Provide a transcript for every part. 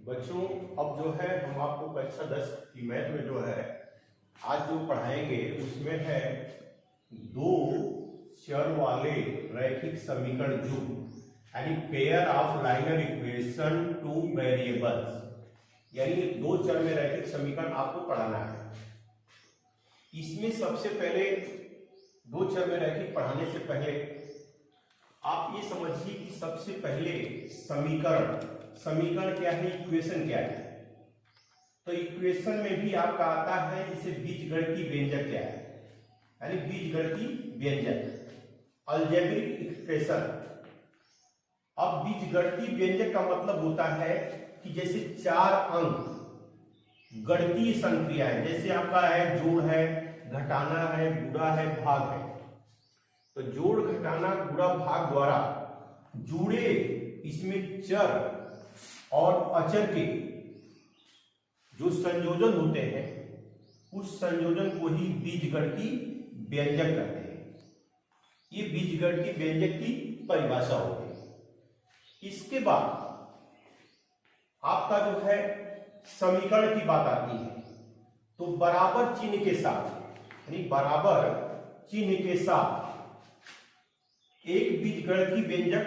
बच्चों अब जो है हम आपको कक्षा 10 की मैथ में जो है आज जो पढ़ाएंगे उसमें है दो चर वाले रैखिक समीकरण युग्म यानी pair of liner equation two variables, यानी दो चर में रैखिक समीकरण आपको पढ़ाना है। इसमें सबसे पहले दो चर में रैखिक पढ़ाने से पहले आप ये समझिए कि सबसे पहले समीकरण क्या है, इक्वेशन क्या है। तो इक्वेशन में भी आपका आता है जिसे बीजगणितीय व्यंजक क्या है, यानी बीजगणितीय व्यंजक अलजेब्रिक एक्सप्रेशन। अब बीजगणितीय व्यंजक का मतलब होता है कि जैसे चार अंक गणितीय संक्रियाएं, जैसे आपका है जोड़ है, घटाना है, गुणा है, भाग है। तो जोड़, घटाना, गुणा, भाग द्वारा जुड़े इसमें चर और अचर के जो संयोजन होते हैं उस संयोजन को ही बीजगणितीय व्यंजक कहते हैं। ये बीजगणितीय व्यंजक की परिभाषा होती है। इसके बाद आपका जो है समीकरण की बात आती है, तो बराबर चिन्ह के साथ, यानी बराबर चिन्ह के साथ एक बीजगणितीय व्यंजक,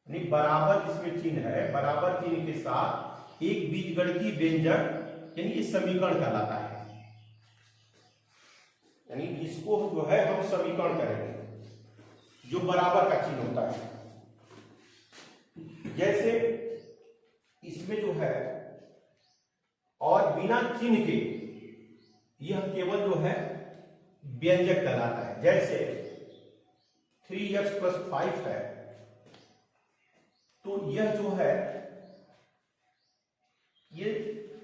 यानी बराबर इसमें चिन्ह है, बराबर चिन्ह के साथ एक बीजगणितीय व्यंजक, यानी ये समीकरण कहलाता है। यानी इसको जो है हम समीकरण करेंगे जो बराबर का चिन्ह होता है। जैसे इसमें जो है और बिना चिन्ह के यह केवल जो है व्यंजक कहलाता है। जैसे 3x + 5 है, तो यह जो है ये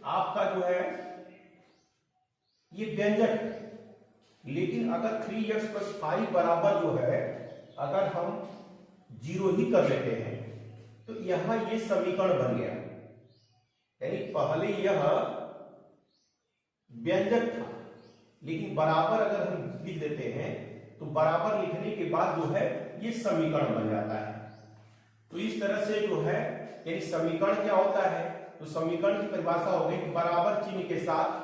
आपका जो है ये व्यंजक है। लेकिन अगर 3x + 5 बराबर जो है अगर हम 0 ही कर लेते हैं तो यहां ये समीकरण बन गया। यानी पहले यह व्यंजक था, लेकिन बराबर अगर हम लिख देते हैं तो बराबर लिखने के बाद जो है ये समीकरण बन जाता है। तो इस तरह से जो है यानी समीकरण क्या होता है, तो समीकरण की परिभाषा हो गई कि बराबर चिन्ह के साथ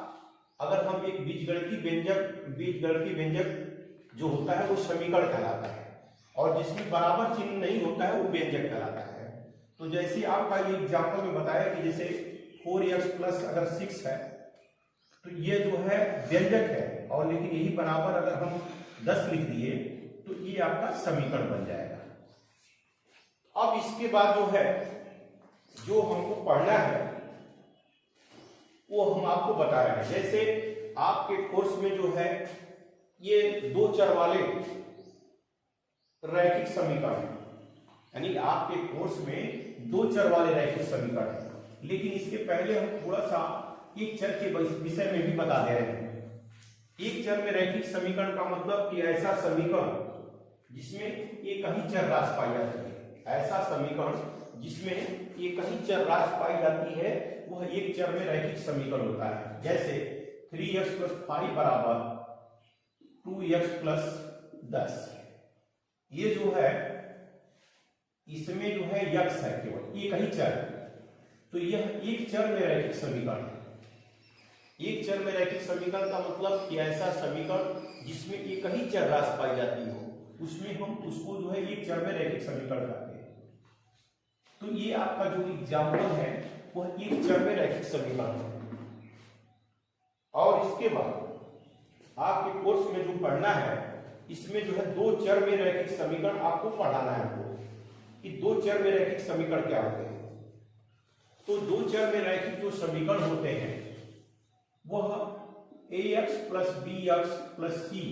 अगर हम एक बीजगणितीय व्यंजक जो होता है वो समीकरण कहलाता है, और जिसमें बराबर चिन्ह नहीं होता है वो व्यंजक कहलाता है। तो जैसे आपका ये एग्जाम्पल में बताया कि जैसे 4x + अगर 6 है तो ये जो है व्यंजक है, और लेकिन यही बराबर अगर हम 10 लिख दिए तो ये आपका समीकरण बन जाएगा। अब इसके बाद जो है जो हमको पढ़ना है वो हम आपको बता रहे हैं। जैसे आपके कोर्स में जो है ये दो चर वाले रैखिक समीकरण, यानी आपके कोर्स में दो चर वाले रैखिक समीकरण है। लेकिन इसके पहले हम थोड़ा सा एक चर के विषय में भी बता दे रहे हैं। एक चर में रैखिक समीकरण का मतलब कि ऐसा समीकरण जिसमें एक ही चर राशि पाई जाती है, ऐसा समीकरण जिसमें एक ही चर राशि पाई जाती है वह एक चर में रैखिक समीकरण होता है। जैसे 3x + 5 बराबर 2x + 10, ये जो है इसमें जो है x है, केवल एक ही चर है, तो यह एक चर में रैखिक समीकरण है। एक चर में रैखिक समीकरण का मतलब कि ऐसा समीकरण जिसमें एक ही चर राशि पाई जाती हो, उसमें हम उसको जो है एक चर में रैखिक समीकरण कहते हैं। तो ये आपका जो एग्जाम्पल है वह एक चर में रैखिक समीकरण है। और इसके बाद आपके कोर्स में जो पढ़ना है इसमें जो है दो चर में रैखिक समीकरण आपको पढ़ाना है हमको कि दो चर में रैखिक समीकरण क्या होते हैं। तो दो चर में रैखिक जो समीकरण होते हैं वह ax + bx + c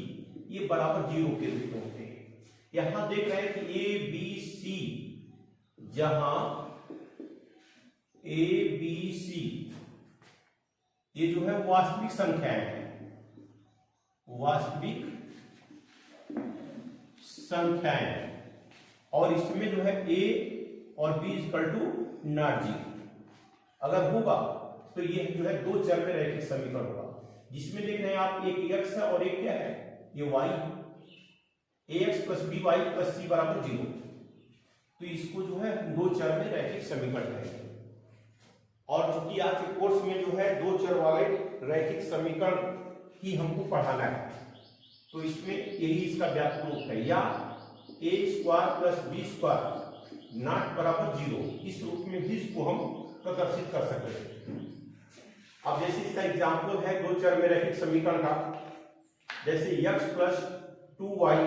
ये बराबर 0 के रूप में होते हैं। यहां देख रहे हैं कि a b c, जहां a b c ये जो है वास्तविक संख्याएं हैं, वास्तविक संख्याएं, और इसमें जो है a और b = not 0 अगर होगा तो ये जो है दो चर में रैखिक समीकरण होगा, जिसमें देख रहे हैं आप एक x है और एक क्या है ये y, ax + by + c = 0। तो इसको जो है दो चर में रैखिक समीकरण कहेंगे। और चूंकि आज के कोर्स में जो है दो चर वाले रैखिक समीकरण ही हमको पढ़ाना है, तो इसमें यही इसका व्यापक रूप है, या a square plus b square not बराबर 0, इस रूप में भी इसको हम प्रदर्शित कर सकते हैं। अब जैसे इसका एग्जाम्पल है दो चर में रैखिक समीकरण का, जैसे x प्लस 2y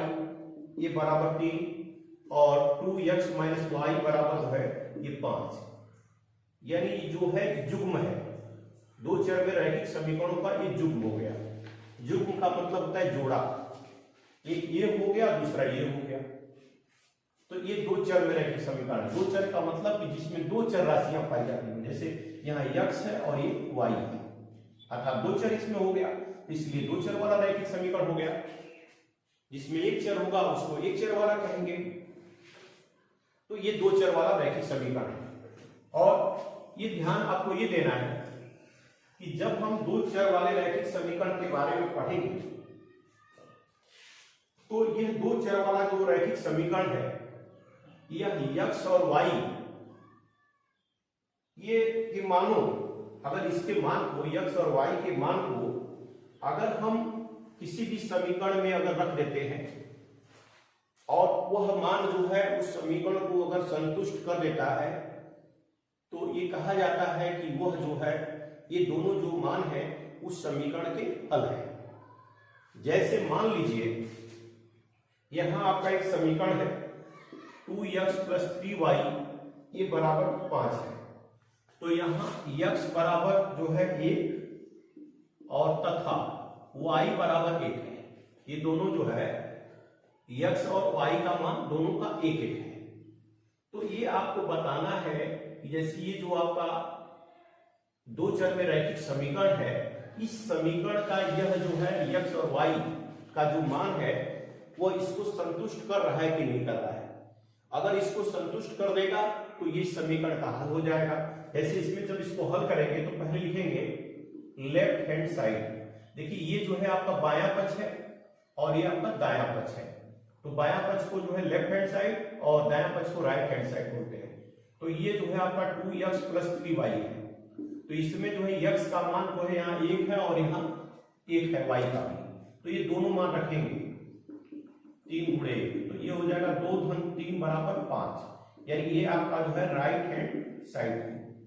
ये बराबर 3 और 2x माइनस वाई बराबर जो है ये 5, यानी जो है युग्म है, दो चर में रैखिक समीकरणों का ये युग्म हो गया। युग्म का मतलब होता है जोड़ा, एक ये हो गया दूसरा ये हो गया, तो ये दो चर में रैखिक समीकरण। दो चर का मतलब कि जिसमें दो चर राशियां पाई जाती हैं, जैसे यहाँ x है और ये y है, अर्थात दो चर इसमें हो गया, इसलिए दो चर वाला रैखिक समीकरण हो गया। जिसमें एक चर होगा उसको एक चर वाला कहेंगे, तो ये दो चर वाला रैखिक समीकरण है। और ये ध्यान आपको ये देना है कि जब हम दो चर वाले रैखिक समीकरण के बारे में पढ़ेंगे, तो यह दो चर वाला जो रैखिक समीकरण है, यह x और y ये के मानों, अगर इसके मान को x और y के मान को अगर हम किसी भी समीकरण में अगर रख देते हैं और वह मान जो है उस समीकरण को अगर संतुष्ट कर देता है, तो ये कहा जाता है कि वह जो है ये दोनों जो मान है उस समीकरण के हल है। जैसे मान लीजिए यहां आपका एक समीकरण है 2x प्लस 3y ये बराबर 5 है, तो यहां x बराबर जो है 1 और तथा y बराबर 1 है। ये दोनों जो है x और y का मान दोनों का 1 है। तो ये आपको बताना है कि जैसे ये जो आपका दो चर में रैखिक समीकरण है, इस समीकरण का यह जो है x और y का जो मान है वो इसको संतुष्ट कर रहा है कि नहीं कर रहा है। अगर इसको संतुष्ट कर देगा तो ये समीकरण का हल हो जाएगा। ऐसे इसमें जब इसको हल करेंगे तो पहले लिखेंगे लेफ्ट हैंड साइड। देखिए ये जो है आपका बायां पक्ष है और ये आपका दायां पक्ष है, तो बायां पक्ष को जो है लेफ्ट हैंड साइड और दायां पक्ष को राइट हैंड साइड बोलते हैं। तो ये जो है आपका 2x प्लस 3y है, तो इसमें जो है x का मान जो है यहाँ 1 है और यहाँ 1 है y का भी, तो ये दोनों मान रखेंगे 3 गुणे 1, तो ये हो जाएगा 2 धन 3 बराबर 5, यानी ये आपका जो है राइट हैंड साइड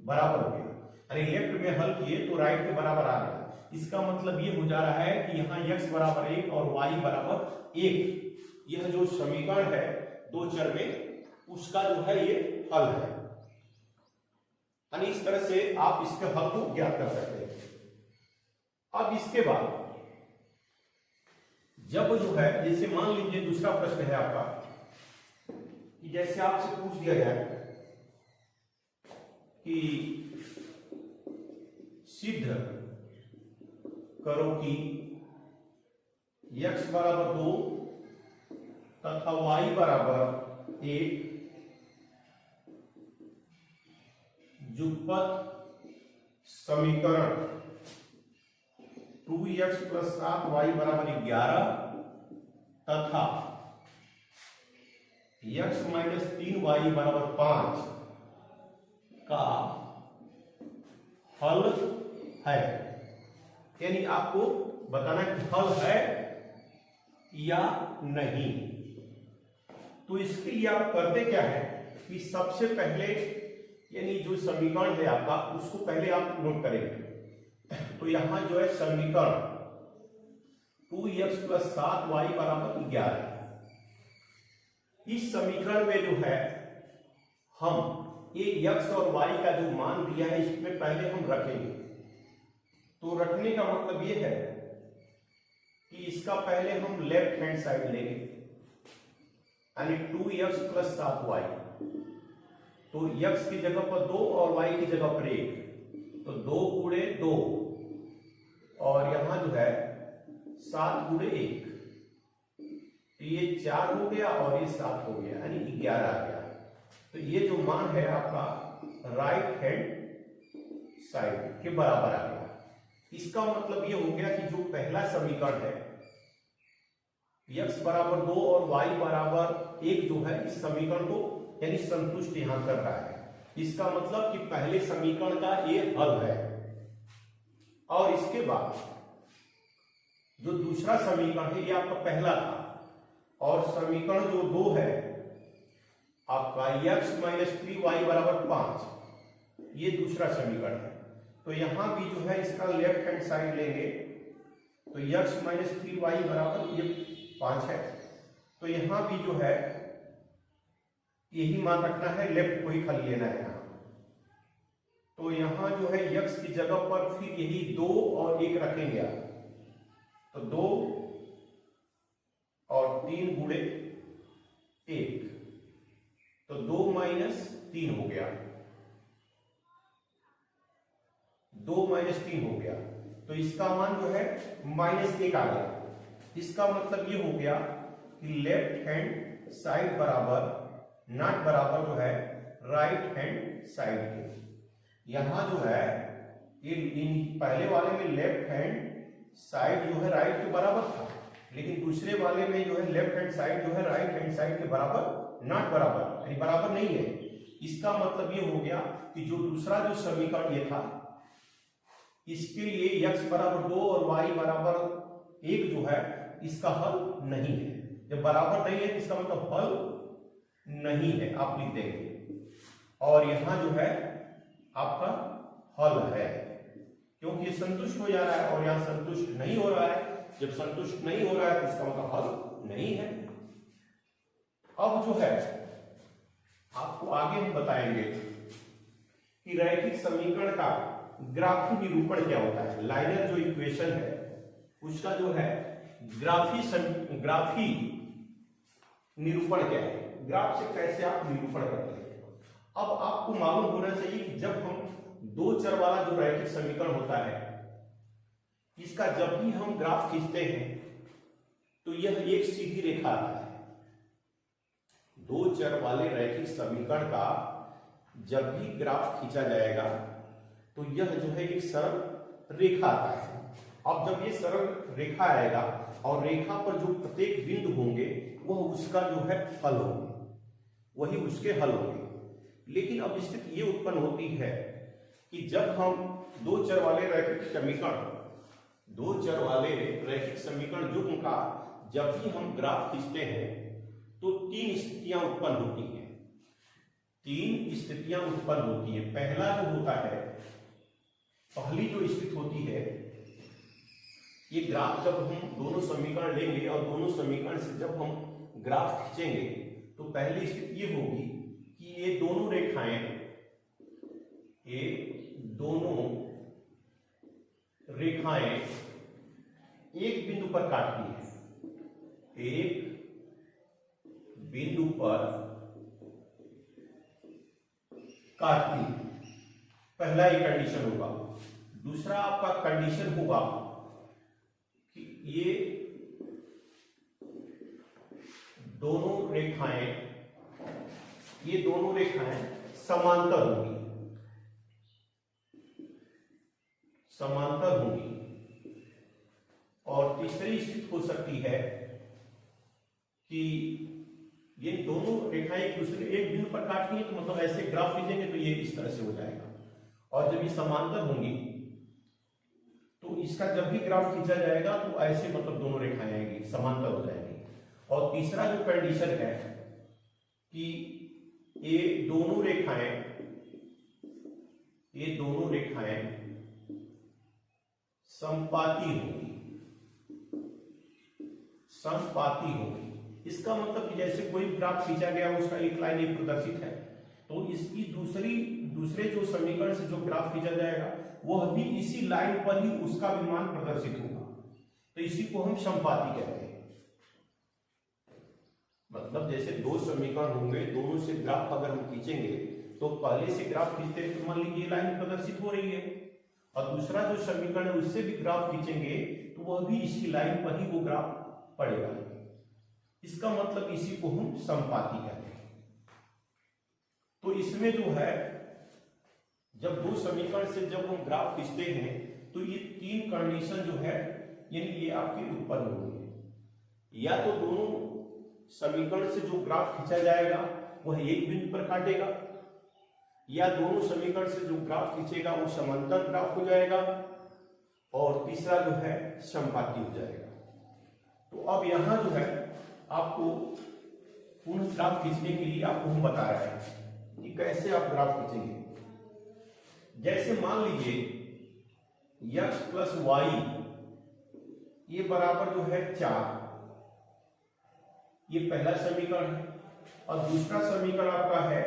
बराबर हो गया। यानी लेफ्ट में हल किए तो राइट में बराबर आ गया। इसका मतलब ये हो जा रहा है कि यहाँ x बराबर 1 और y बराबर 1, यह जो समीकरण है दो चर में उसका जो है ये हल है। यानी इस तरह से आप इसके हल को ज्ञात कर सकते हैं। अब इसके बाद जब जो है जैसे मान लीजिए दूसरा प्रश्न है आपका कि जैसे आपसे पूछ दिया जाए कि सिद्ध करो कि x बराबर 2 तथा y बराबर 1 युगपत समीकरण 2x प्लस 7y बराबर 11 तथा x माइनस 3y बराबर 5 का हल है। यानी आपको बताना कि हल है या नहीं। तो इसके लिए आप करते क्या है कि सबसे पहले यानी जो समीकरण है आपका उसको पहले आप नोट करेंगे। तो यहां जो है समीकरण 2x प्लस 7y बराबर 11, इस समीकरण में जो है हम ये x और y का जो मान दिया है इसमें पहले हम रखेंगे। तो रखने का मतलब ये है कि इसका पहले हम लेफ्ट हैंड साइड लेंगे, यानी 2x प्लस 7y, तो x की जगह पर 2 और y की जगह पर 1, तो 2 गुणे 2 और यहां जो है 7 गुणे 1, तो ये 4 हो गया और ये 7 हो गया, यानी 11 आ गया। तो ये जो मान है आपका राइट हैंड साइड के बराबर आ गया। इसका मतलब ये हो गया कि जो पहला समीकरण है x बराबर 2 और y बराबर 1 जो है इस समीकरण को यानी संतुष्ट यहां कर रहा है। इसका मतलब कि पहले समीकरण का ये हल है। और इसके बाद जो दूसरा समीकरण है ये आपका पहला था, और समीकरण जो 2 है आपका x - 3y = 5, ये दूसरा समीकरण है। तो यहां भी जो है इसका लेफ्ट हैंड साइड लेंगे तो x - 3y = ये 5 है। तो यहां भी जो है यही मान रखना है, लेफ्ट को ही खाली लेना है यहाँ। तो यहां जो है x की जगह पर फिर यही 2 और 1 रखेंगे आप, तो 2 और 3 गुणे 1, तो 2 - 3 हो गया, 2 - 3 हो गया। तो इसका मान जो है -1 आ गया। इसका मतलब ये हो गया कि लेफ्ट हैंड साइड बराबर नॉट बराबर जो है राइट हैंड साइड के। यहां जो है ये पहले वाले में लेफ्ट हैंड साइड जो है राइट के बराबर था, लेकिन दूसरे वाले में जो है लेफ्ट हैंड साइड जो है राइट हैंड साइड के बराबर नॉट बराबर, यानी बराबर नहीं है। इसका मतलब ये हो गया कि जो दूसरा जो समीकरण ये था इसके लिए x = 2 और y = 1 जो है इसका हल नहीं है। जब बराबर नहीं है इसका मतलब हल नहीं है, आप लिख देंगे। और यहां जो है आपका हल है, क्योंकि संतुष्ट हो जा रहा है और यहां संतुष्ट नहीं हो रहा है। जब संतुष्ट नहीं हो रहा है तो इसका मतलब हल नहीं है। अब जो है आपको आगे हम बताएंगे कि रैखिक समीकरण का ग्राफी निरूपण क्या होता है। लाइनर जो इक्वेशन है उसका जो है ग्राफी निरूपण क्या है, ग्राफ से कैसे आप निरूपण करते हैं। अब आपको मालूम होना चाहिए कि जब हम 2 चर वाला जो रैखिक समीकरण होता है इसका जब भी हम ग्राफ खींचते हैं तो यह एक सीधी रेखा आता है। 2 चर वाले रैखिक समीकरण का जब भी ग्राफ खींचा जाएगा तो यह जो है एक सरल रेखा आता है। अब जब ये सरल रेखा आएगा और रेखा पर जो प्रत्येक बिंदु होंगे वह उसका जो है हल होंगे, वही उसके हल होंगे। लेकिन अब स्थिति ये उत्पन्न होती है कि जब हम 2 चर वाले रैखिक समीकरण युग्म का जब भी हम ग्राफ खींचते हैं तो 3 स्थितियां उत्पन्न होती हैं। 3 स्थितियां उत्पन्न होती है। पहला जो होता है, पहली जो स्थिति होती है, ये ग्राफ जब हम दोनों समीकरण लेंगे और दोनों समीकरण से जब हम ग्राफ खींचेंगे तो पहली स्थिति ये होगी कि ये दोनों रेखाएं एक बिंदु पर काटती है, एक बिंदु पर काटती है। पहला एक कंडीशन होगा। दूसरा आपका कंडीशन होगा कि ये दोनों रेखाएं समांतर होंगी। और तीसरी स्थिति हो सकती है कि ये दोनों रेखाएं एक दूसरे एक बिंदु पर काटती हैं, तो मतलब ऐसे ग्राफ खींचेंगे तो ये इस तरह से हो जाएगा। और जब ये समांतर होंगी तो इसका जब भी ग्राफ खींचा जाएगा तो ऐसे मतलब दोनों रेखाएं आएंगी, समांतर हो जाएंगी। और तीसरा जो कंडीशन है कि ये दोनों रेखाएं समपाती होंगी। इसका मतलब कि जैसे कोई ग्राफ खींचा गया उसका एक लाइन एक प्रदर्शित है, तो इसकी दूसरे जो समीकरण से जो ग्राफ खींचा जाएगा वह भी इसी लाइन पर ही उसका विमान प्रदर्शित होगा। तो इसी को हम समपाती कहते हैं। मतलब जैसे 2 समीकरण होंगे, दोनों से ग्राफ अगर हम खींचेंगे तो पहले से ग्राफ खींचते हैं तो मान लीजिए लाइन प्रदर्शित हो रही है, और दूसरा जो समीकरण है उससे भी ग्राफ खींचेंगे तो वह भी इसी लाइन पर ही वो ग्राफ पड़ेगा। इसका मतलब इसी को हम समपाती कहते हैं। तो इसमें जो है जब 2 समीकरण से जब हम ग्राफ खींचते हैं तो ये 3 कंडीशन जो है यानी ये आपकी उत्पन्न होगी। या तो दोनों समीकरण से जो ग्राफ खींचा जाएगा वह एक बिंदु पर काटेगा, या दोनों समीकरण से जो ग्राफ खींचेगा वो समांतर ग्राफ हो जाएगा, और तीसरा जो है समपाती हो जाएगा। तो अब यहां जो है आपको पुनः ग्राफ खींचने के लिए आपको हम बता रहे हैं कि कैसे आप ग्राफ खींचेंगे। जैसे मान लीजिए x प्लस वाई ये बराबर जो है 4, ये पहला समीकरण है, और दूसरा समीकरण आपका है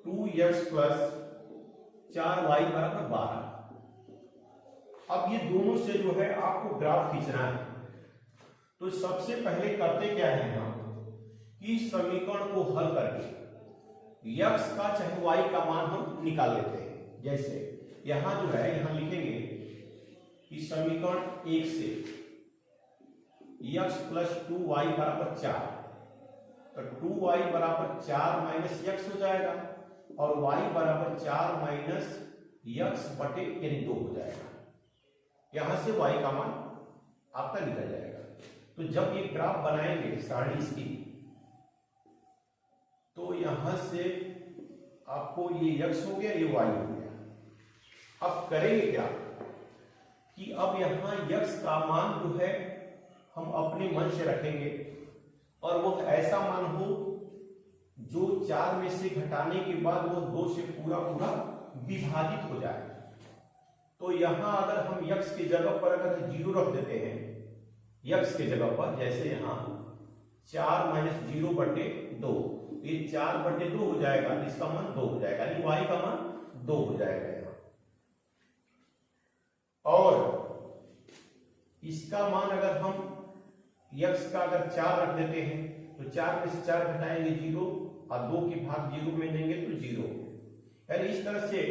2x प्लस 4y बराबर 12। अब ये दोनों से जो है आपको ग्राफ खींचना है। तो सबसे पहले करते क्या है हम कि समीकरण को हल करके x का चाहे y का मान हम निकाल लेते हैं। जैसे यहां जो है यहां लिखेंगे कि समीकरण 1 से x प्लस 2y बराबर 4, तो 2y बराबर 4 माइनस x हो जाएगा, और y बराबर 4 माइनस x बटे यानी 2 हो जाएगा। यहां से y का मान आपका निकल जाएगा। तो जब ये ग्राफ बनाएंगे सारणी इसकी, तो यहां से आपको ये x हो गया, ये y हो गया। अब करेंगे क्या कि अब यहां x का मान जो है हम अपने मन से रखेंगे, और वो ऐसा मान हो जो 4 में से घटाने के बाद वो 2 से पूरा पूरा विभाजित हो जाए। तो यहां अगर हम x की जगह पर अगर 0 रख देते हैं, x की जगह पर जैसे यहां 4 माइनस 0 बटे 2, ये 4 बटे 2 हो जाएगा, इसका मान 2 हो जाएगा, यानी y का मान 2 हो जाएगा यहां। और इसका मान अगर हम x का अगर 4 रख देते हैं, तो 4 में से 4 घटाएंगे 0, और 2 की भाग 0 में देंगे तो 0। यानी इस तरह से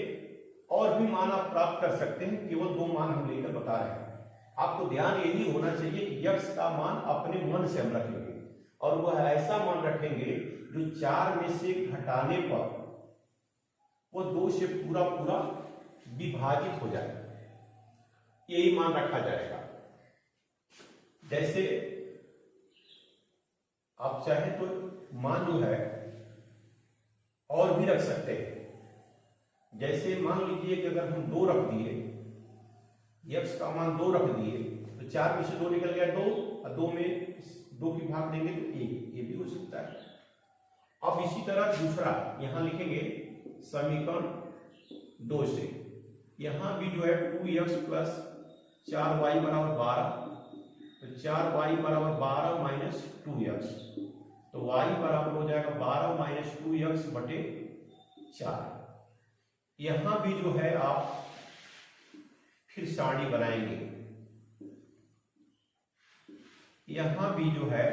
और भी मान आप प्राप्त कर सकते हैं, केवल 2 मान हम लेकर बता रहे हैं। आपको ध्यान यही होना चाहिए कि x का मान अपने मन से हम रखेंगे, और वह ऐसा मान रखेंगे जो 4 में से घटाने पर वो 2 से पूरा पूरा विभाजित हो जाए, यही मान रखा जाएगा। जैसे आप चाहे तो मान जो है और भी रख सकते हैं। जैसे मान लीजिए कि अगर हम 2 रख दिए, x का मान 2 रख दिए, तो 4 में से 2 निकल गया 2, और 2 में 2 की भाग देंगे तो 1, ये भी हो सकता है। अब इसी तरह दूसरा यहां लिखेंगे समीकरण 2 से, यहां भी जो है 2x प्लस 4y बराबर 12, तो 4y बराबर 12 माइनस 2x, तो y बराबर हो जाएगा 12 माइनस 2x बटे 4। यहां भी जो है आप फिर सारणी बनाएंगे, यहां भी जो है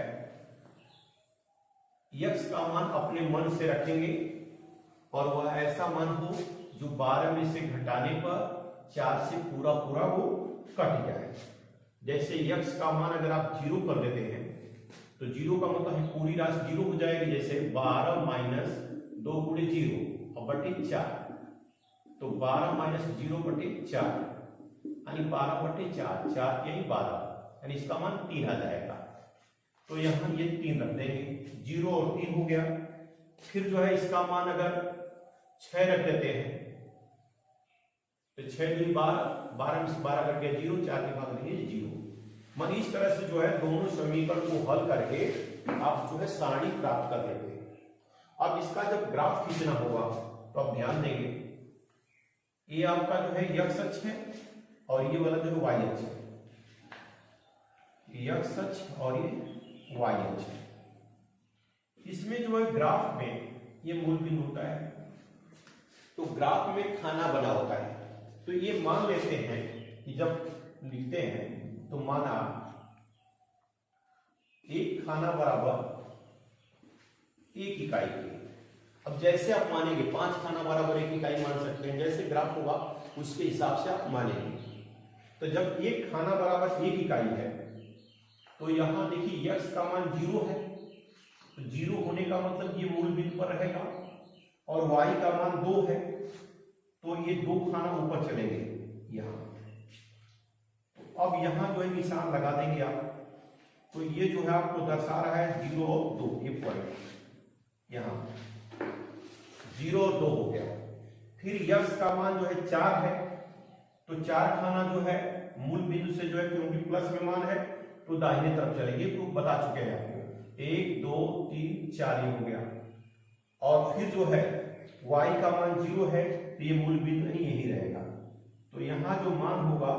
x का मान अपने मन से रखेंगे, और वह ऐसा मान हो जो 12 में से घटाने पर 4 से पूरा पूरा वो कट जाए। जैसे x का मान अगर आप 0 कर देते हैं, तो 0 का मतलब है पूरी राशि 0 हो जाएगी। जैसे 12 माइनस 2 गुणे 0 और बटे 4, तो 12 माइनस 0 बटे 4 यानी 12 बटे 4, 4 यानी 12, यानी इसका मान 3 आ जाएगा। तो यहां ये 3 रख देंगे, 0 और 3 हो गया। फिर जो है इसका मान अगर 6 रख देते हैं, तो 6 दूनी 12, 12 में से 12 कट गया 0, 4 की भाग देंगे 0। मान इस तरह से जो है दोनों समीकरण को हल करके आप जो है सारणी प्राप्त कर लेते हैं। अब इसका जब ग्राफ खींचना होगा तो आप ध्यान देंगे, ये आपका जो है x अक्ष है, और ये वाला जो है y अक्ष है, x अक्ष और ये y अक्ष है। इसमें जो है ग्राफ में ये मूल बिंदु होता है, तो ग्राफ में खाना बना होता है। तो ये मान लेते हैं कि जब लिखते हैं तो माना एक खाना बराबर 1 इकाई के। अब जैसे आप मानेंगे 5 खाना बराबर 1 इकाई मान सकते हैं, जैसे ग्राफ होगा उसके हिसाब से आप मानेंगे। तो जब एक खाना बराबर 1 इकाई है, तो यहां देखिए x का मान 0 है, तो 0 होने का मतलब ये मूल बिंदु पर रहेगा, और y का मान 2 है, तो ये 2 खाना ऊपर चलेंगे यहां। तो अब यहां जो है निशान लगा देंगे आप, तो ये जो है आपको दर्शा रहा है 0 और 2, ये पॉइंट यहां 0 और 2 हो गया। फिर यक्स का मान जो है 4 है, तो 4 खाना जो है मूल बिंदु से जो है, क्योंकि प्लस में मान है तो दाहिने तरफ चलेंगे, तो बता चुके हैं आपको 1 2 3 4 ही हो गया। और फिर जो है y का मान 0 है, तो ये मूल बिंदु नहीं यही रहेगा, तो यहां जो मान होगा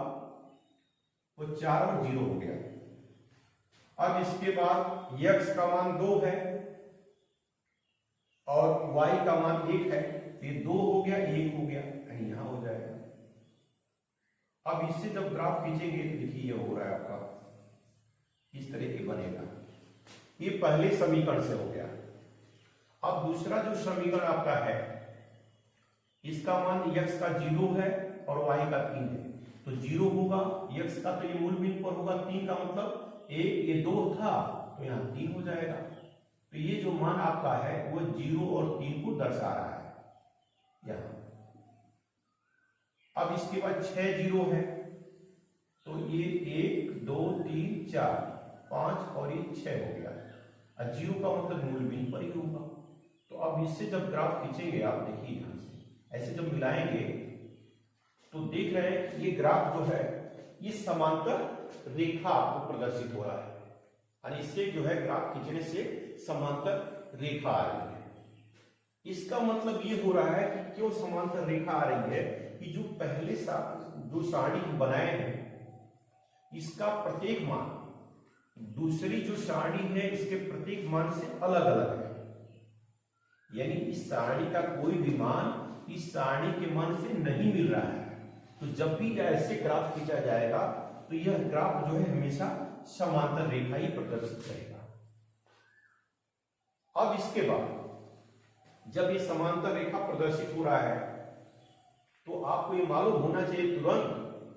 वो 4 और 0 हो गया। अब इसके बाद x का मान 2 है और y का मान 1 है, ये 2 हो गया 1 हो गया, कहीं यहां हो जाएगा। अब इससे जब ग्राफ खींचेंगे तो देखिए ये हो रहा है आपका, इस तरह के बनेगा। ये पहले समीकरण से हो गया। अब दूसरा जो समीकरण आपका है, इसका मान x का 0 है और y का 3 है, तो 0 होगा, x का तो ये मूल बिंदु पर होगा, 3 का मतलब 1, ये 2 था तो यहाँ 3 हो जाएगा। तो ये जो मान आपका है वो 0 और 3 को दर्शा रहा है यहाँ। अब इसके बाद 6 0 है, तो ये 1 2 3 4 5 और ये 6 हो गया, और 0 का मतलब मूल बिंदु पर ही होगा। तो अब इससे जब ग्राफ खींचेंगे आप देखिए यहां से ऐसे जब मिलाएंगे तो देख रहे हैं कि ये ग्राफ जो है ये समांतर रेखा आपको प्रदर्शित हो रहा है, और इससे जो है ग्राफ खींचने से समांतर रेखा आ रही है। इसका मतलब ये हो रहा है कि क्यों समांतर रेखा आ रही है कि जो पहले जो सारणी हम बनाए हैं इसका प्रत्येक मान दूसरी जो सारणी है इसके प्रत्येक मान से अलग अलग है, यानी इस सारणी का कोई भी मान इस सारणी के मान से नहीं मिल रहा है। तो जब भी ऐसे ग्राफ खींचा जाएगा तो यह ग्राफ जो है हमेशा समांतर रेखा ही प्रदर्शित करेगा। अब इसके बाद जब ये समांतर रेखा प्रदर्शित हो रहा है तो आपको ये मालूम होना चाहिए तुरंत,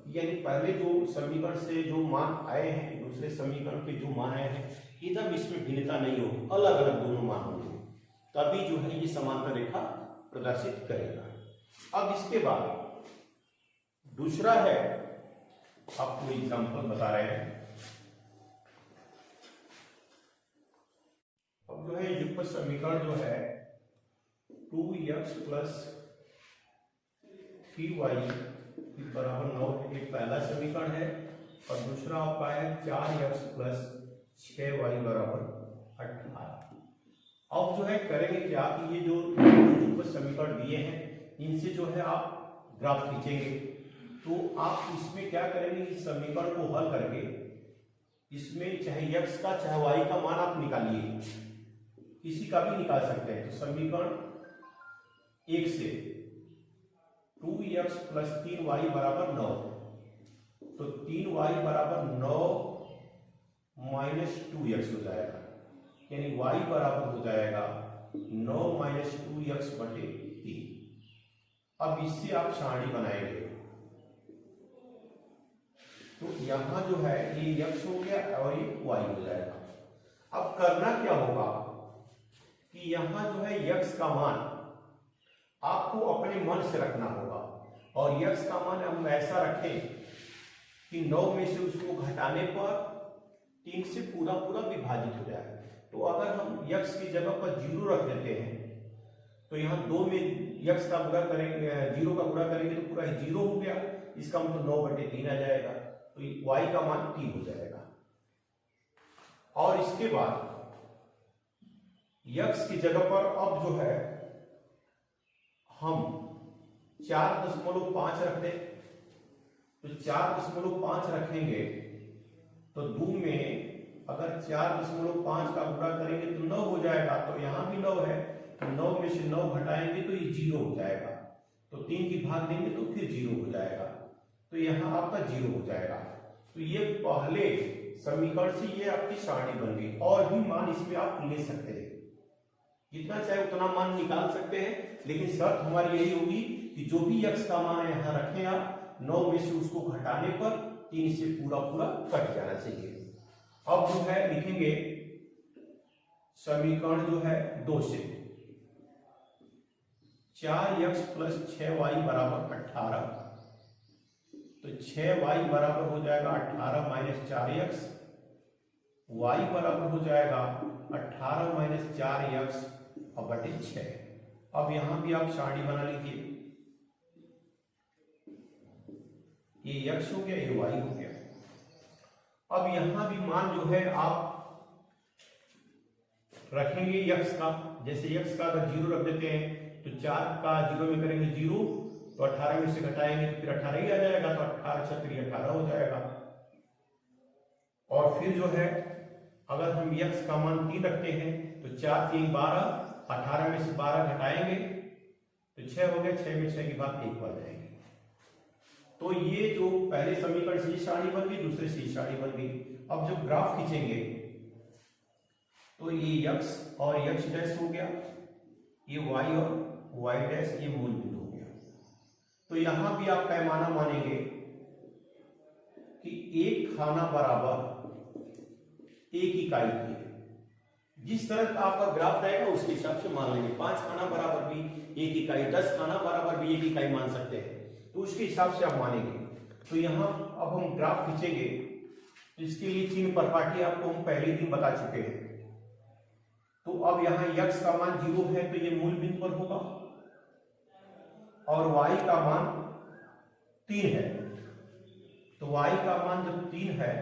यानी पहले जो समीकरण से जो मान आए हैं दूसरे समीकरण के जो मान आए हैं एकदम इसमें भिन्नता नहीं होगी, अलग अलग दोनों मान होंगे, तभी जो है ये समांतर रेखा प्रदर्शित करेगा। अब इसके बाद दूसरा है, आपको एग्जांपल बता रहे हैं। अब जो है युग्म समीकरण जो है 2x + 3y बराबर 9 ये पहला समीकरण है, और दूसरा आपका है 4x + 6y बराबर 18। अब जो है करेंगे क्या कि ये जो युग्म समीकरण दिए हैं इनसे जो है आप ग्राफ खींचेंगे, तो आप इसमें क्या करेंगे, इस समीकरण को हल करके इसमें चाहे x का चाहे y का मान आप निकालिए, किसी का भी निकाल सकते हैं। तो समीकरण 1 से 2x + 3y बराबर 9, तो 3y बराबर 9 - 2x हो जाएगा, यानी y बराबर हो जाएगा 9 - 2x बटे 3। अब इससे आप सारणी बनाएंगे तो यहां जो है ये x हो गया और ये y हो जाएगा। अब करना क्या होगा कि यहां जो है x का मान आपको अपने मन से रखना होगा, और x का मान हम ऐसा रखें कि 9 में से उसको घटाने पर 3 से पूरा पूरा विभाजित हो जाए। तो अगर हम x की जगह पर 0 रख देते हैं तो यहाँ 2 में x का गुणा करेंगे, 0 का गुणा करेंगे तो पूरा 0 हो गया, इसका मतलब 9/3 आ जाएगा, तो y का मान 3 हो जाएगा। और इसके बाद x की जगह पर अब जो है हम 4.5 रख दें, तो 4.5 रखेंगे तो 2 में अगर 4.5 का गुणा करेंगे तो 9 हो जाएगा, तो यहां भी 9 है, तो 9 में से 9 घटाएंगे तो ये 0 हो जाएगा, तो 3 की भाग देंगे तो फिर 0 हो जाएगा, तो यहां आपका 0 हो जाएगा। तो ये पहले समीकरण से ये आपकी सारणी बन गई, और भी मान इसमें आप ले सकते हैं, जितना चाहे उतना मान निकाल सकते हैं, लेकिन शर्त हमारी यही होगी कि जो भी x का मान है यहाँ रखें आप, 9 में से उसको घटाने पर 3 से पूरा पूरा कट जाना चाहिए। अब जो है लिखेंगे समीकरण जो है 2 से 4x + 6y बराबर 18, तो 6y बराबर हो जाएगा 18 - 4x, y बराबर हो जाएगा 18 - 4x बटे 6। अब यहां भी आप सारणी बना लीजिए, ये x हो गया, ये y हो गया। अब यहां भी मान जो है आप रखेंगे x का, जैसे x का अगर 0 रख देते हैं तो 4 का 0 में करेंगे 0, तो 18 में से घटाएंगे तो फिर 18 ही आ जाएगा, तो 18 छत्री 18 हो जाएगा। और फिर जो है अगर हम x का मान 3 रखते हैं तो 4 3 12, 18 में से 12 घटाएंगे तो 6 हो गया, 6 में 6 की बात 1 बढ़ जाएगी। तो ये जो पहले समीकरण से सारणी बन गई, दूसरे से सारणी बन गई। अब जब ग्राफ खींचेंगे तो ये x और x डैश हो गया, ये y और y डैश, ये मूल बिंदु हो गया। तो यहां भी आप पैमाना मानेंगे कि एक खाना बराबर एक इकाई की है। जिस तरह का आपका ग्राफ रहेगा उसके हिसाब से मान लेंगे। 5 खाना बराबर भी एक इकाई, 10 खाना बराबर भी एक इकाई मान सकते हैं, तो उसके हिसाब से आप मानेंगे। तो यहां अब हम ग्राफ खींचेंगे तो इसके लिए चिन्ह प्रॉपर्टी आपको हम पहले दिन बता चुके हैं। तो अब यहाँ x का मान 0 है तो ये मूल बिंदु पर होगा, और y का मान 3 है, तो y का मान जब 3 है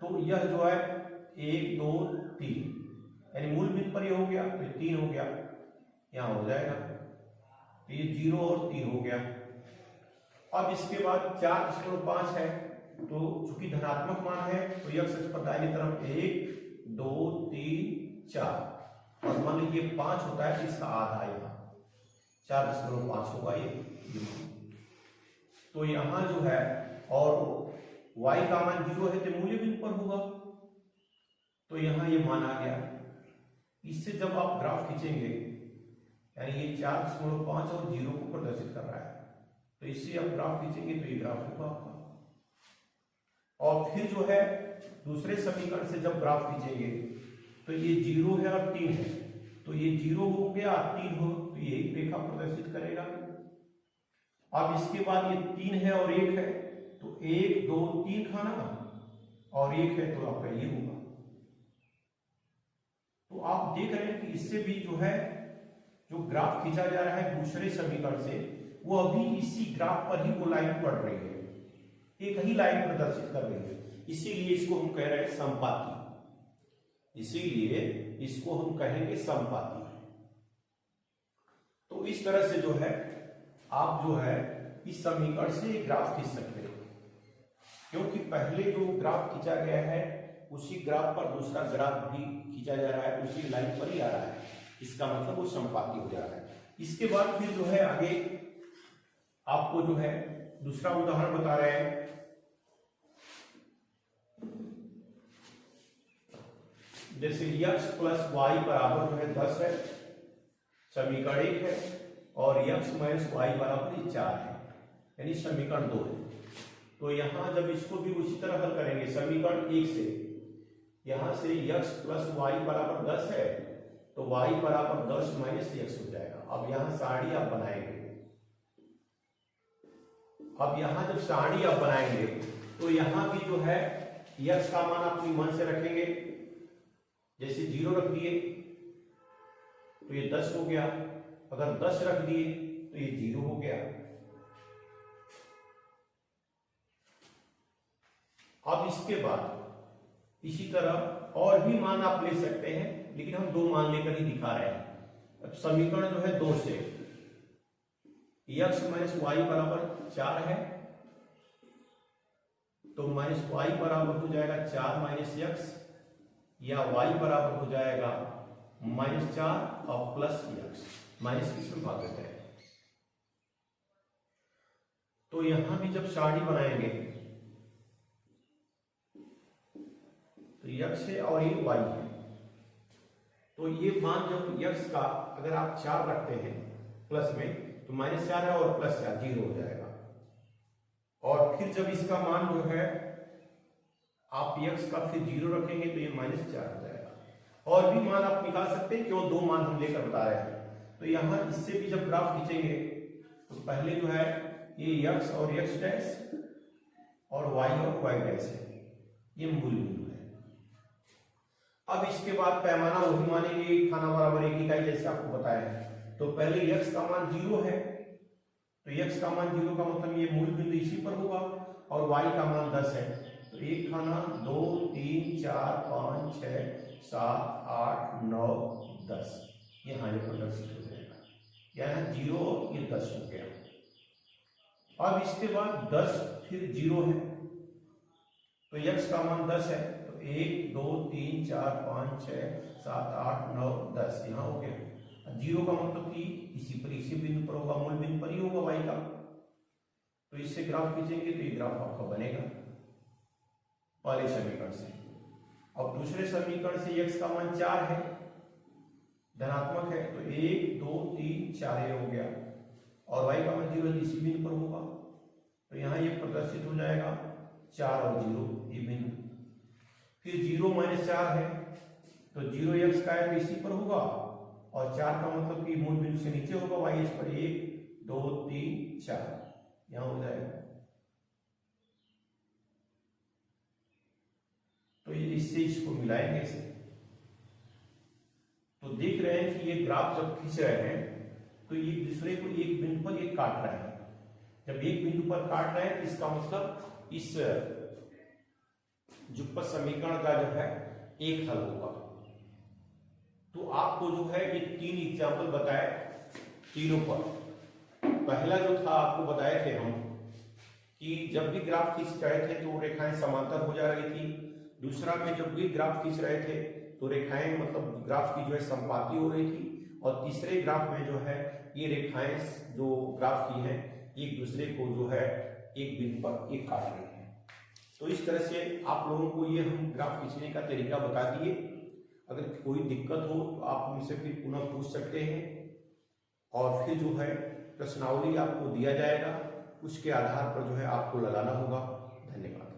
तो यह जो है 1 2 3 यानी मूल बिंदु पर ये हो गया, तो 3 हो गया, यहाँ हो जाएगा, तो ये 0 और 3 हो गया। अब इसके बाद 4.5 है, तो चूंकि धनात्मक मान है तो x अक्ष पर दाहिनी तरफ 1 2 3 4, और मान लीजिए 5 होता है तो इसका आधा यहाँ 4.5 होगा ये। तो यहाँ जो है और y का मान 0 है तो मूल्य बिंदु पर होगा, तो यहाँ ये मान आ गया। इससे जब आप ग्राफ खींचेंगे यानी ये 4.5 और 0 को प्रदर्शित कर रहा है, तो इससे आप ग्राफ खींचेंगे तो ये ग्राफ होगा आपका। और फिर जो है दूसरे समीकरण से जब ग्राफ खींचेंगे तो ये 0 है और 3 है, तो ये 0 हो गया 3 हो, तो ये एक रेखा प्रदर्शित करेगा। अब इसके बाद ये 3 है और 1 है, तो 1 2 3 खाना और 1 है तो आपका ये होगा। तो आप देख रहे हैं कि इससे भी जो है जो ग्राफ खींचा जा रहा है दूसरे समीकरण से, वो अभी इसी ग्राफ पर ही वो लाइन पड़ रही है, एक ही लाइन प्रदर्शित कर रही है, इसीलिए इसको हम कह रहे हैं समपाती, इसीलिए इसको हम कहेंगे समपाती। तो इस तरह से जो है आप जो है इस समीकरण से ग्राफ खींच सकते हैं, क्योंकि पहले जो ग्राफ खींचा गया है उसी ग्राफ पर दूसरा ग्राफ भी खींचा जा रहा है, उसी लाइन पर ही आ रहा है, इसका मतलब वो समपाती हो जा रहा है। इसके बाद फिर जो है आगे आपको जो है दूसरा उदाहरण बता रहे हैं। जैसे x प्लस वाई बराबर जो है 10 है, समीकरण 1 है, और x माइनस वाई बराबर 4 है, यानी समीकरण 2 है। तो यहां जब इसको भी उसी तरह हल करेंगे समीकरण 1 से, यहां से x प्लस वाई बराबर 10 है तो y बराबर 10 माइनस x हो जाएगा। अब यहां सारणी आप बनाएंगे, अब यहां जब सारणी आप बनाएंगे तो यहां भी जो है x का मान अपनी मन से रखेंगे, जैसे 0 रख दिए तो ये 10 हो गया, अगर 10 रख दिए तो ये 0 हो गया। अब इसके बाद इसी तरह और भी मान आप ले सकते हैं, लेकिन हम 2 मान लेकर ही दिखा रहे हैं। अब समीकरण जो है 2 से x माइनस वाई बराबर 4 है, तो माइनस वाई बराबर हो जाएगा 4 माइनस x, या y बराबर हो जाएगा -4 और प्लस x, माइनस इसमें भाग देते हैं। तो यहां भी जब सारणी बनाएंगे तो x है और ये y है, तो ये मान जब x का अगर आप 4 रखते हैं प्लस में तो -4 है और प्लस 4 0 हो जाएगा। और फिर जब इसका मान जो है आप x का फिर 0 रखेंगे तो ये -4 हो जाएगा। और भी मान आप निकाल सकते हैं, क्यों 2 मान हम लेकर बता रहे हैं। तो यहां इससे भी जब ग्राफ खींचेंगे तो पहले जो है ये x और x डैश और y और y डैश है, ये मूल बिंदु है। अब इसके बाद पैमाना वही मानेंगे, खाना बराबर एक इकाई, जैसे आपको बताया है। तो पहले x का मान 0 है, तो x का मान 0 का मतलब ये मूल बिंदु इसी पर होगा, और y का मान 10 है, तो 1 खाना 2 3 4 5 6 7 8 9 10 यहाँ ये प्रदर्शित हो जाएगा, यहाँ 0 ये 10 हो गया। अब इसके बाद 10 फिर 0 है, तो x का मान 10 है, तो 1 2 3 4 5 6 7 8 9 10 यहाँ हो गया। 0 का मतलब कि इसी बिंदु पर होगा, मूल बिंदु पर ही होगा y का, तो इससे ग्राफ खींचेंगे तो ये ग्राफ आपका बनेगा पहले समीकरण से। अब दूसरे समीकरण से x का मान 4 है, धनात्मक है, तो 1 2 3 4 ये हो गया, और y का मान 0 इसी बिंदु पर होगा, तो यहाँ ये प्रदर्शित हो जाएगा 4 और 0 ये बिंदु। फिर 0 - 4 है, तो 0 x का है तो इसी पर होगा, और 4 का मतलब कि मूल बिंदु से नीचे होगा, y इस पर 1 2 3 4 यहाँ हो जाएगा। तो ये इससे इसको मिलाएंगे इसे, तो देख रहे हैं कि ये ग्राफ जब खींच रहे हैं तो ये दूसरे को एक बिंदु पर एक काट रहे हैं। जब एक बिंदु पर काट रहे हैं तो इसका मतलब इस युगपत समीकरण का जो है एक हल होगा। तो आपको जो है ये 3 एग्जाम्पल बताए, तीनों पर। पहला जो था आपको बताए थे हम कि जब भी ग्राफ खींच रहे थे तो रेखाएं समांतर हो जा रही थी। दूसरा में जब भी ग्राफ खींच रहे थे तो रेखाएं मतलब ग्राफ की जो है संपाती हो रही थी, और तीसरे ग्राफ में जो है ये रेखाएं जो ग्राफ की हैं एक दूसरे को जो है एक बिंदु पर एक काट रही है। तो इस तरह से आप लोगों को ये हम ग्राफ खींचने का तरीका बता दिए। अगर कोई दिक्कत हो तो आप हमसे फिर पुनः पूछ सकते हैं, और फिर जो है प्रश्नावली आपको दिया जाएगा, उसके आधार पर जो है आपको लगाना होगा। धन्यवाद।